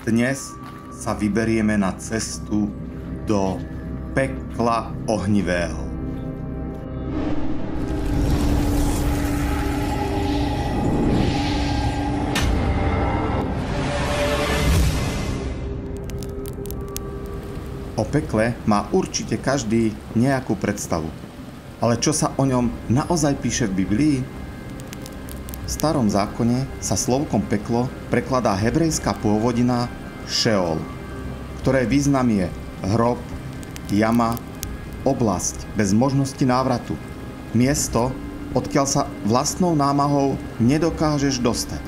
Dnes sa vyberieme na cestu do pekla ohnivého. O pekle má určite každý nejakú predstavu. Ale čo sa o ňom naozaj píše v Biblii? V Starom zákone sa slovkom peklo prekladá hebrejská pôvodina Šeol, ktoré význam je hrob, jama, oblasť bez možnosti návratu, miesto, odkiaľ sa vlastnou námahou nedokážeš dostať.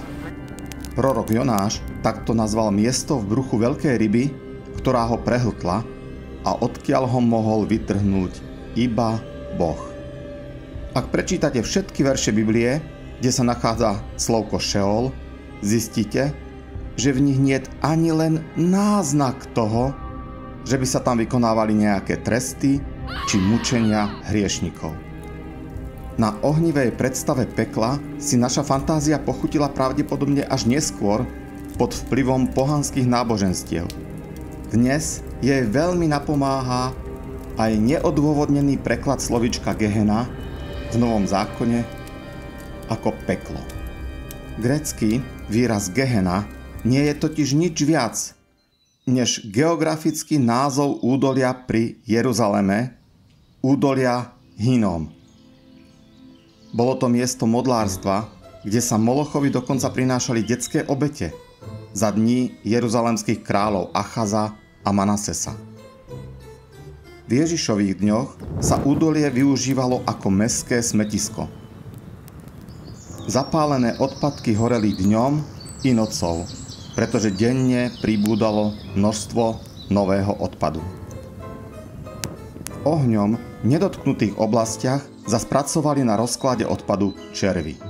Prorok Jonáš takto nazval miesto v bruchu veľkej ryby, ktorá ho prehltla a odkiaľ ho mohol vytrhnúť iba Boh. Ak prečítate všetky verše Biblie, kde sa nachádza slovko Šeol, zistíte, že v nich niet ani len náznak toho, že by sa tam vykonávali nejaké tresty či mučenia hriešnikov. Na ohnivej predstave pekla si naša fantázia pochutila pravdepodobne až neskôr pod vplyvom pohanských náboženstiev. Dnes jej veľmi napomáha aj neodôvodnený preklad slovíčka Gehenna v Novom zákone ako peklo. Grécky výraz Gehenna nie je totiž nič viac než geografický názov údolia pri Jeruzaleme, údolia Hinnom. Bolo to miesto modlárstva, kde sa Molochovi dokonca prinášali detské obete za dní jeruzalemských kráľov Achaza a Manasesa. V Ježišových dňoch sa údolie využívalo ako mestské smetisko. Zapálené odpadky horeli dňom i nocou, pretože denne pribúdalo množstvo nového odpadu. V ohňom nedotknutých oblastiach zaspracovali na rozklade odpadu červy.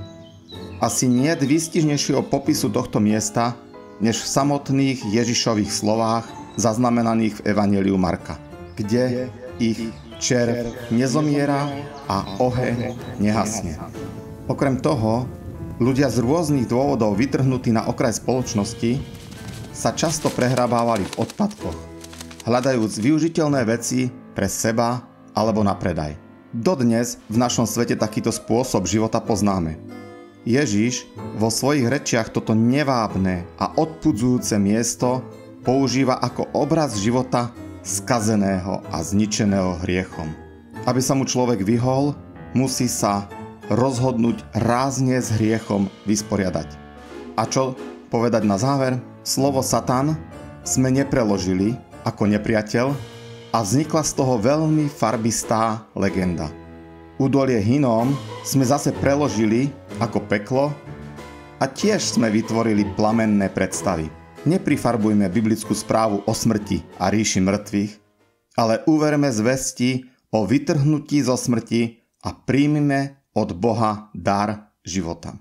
Asi niet výstižnejšieho popisu tohto miesta, než v samotných Ježišových slovách zaznamenaných v Evanjeliu Marka, kde ich červ nezomiera a oheň nehasne. Okrem toho, ľudia z rôznych dôvodov vytrhnutí na okraj spoločnosti sa často prehrabávali v odpadkoch, hľadajúc využiteľné veci pre seba alebo na predaj. Dodnes v našom svete takýto spôsob života poznáme. Ježiš vo svojich rečiach toto nevábne a odpudzujúce miesto používa ako obraz života skazeného a zničeného hriechom. Aby sa mu človek vyhol, musí sa rozhodnúť rázne s hriechom vysporiadať. A čo povedať na záver? Slovo Satan sme nepreložili ako nepriateľ a vznikla z toho veľmi farbistá legenda. Údolie Hinnom sme zase preložili ako peklo a tiež sme vytvorili plamenné predstavy. Neprifarbujme biblickú správu o smrti a ríši mŕtvych, ale uverme zvesti o vytrhnutí zo smrti a príjmime od Boha dar života.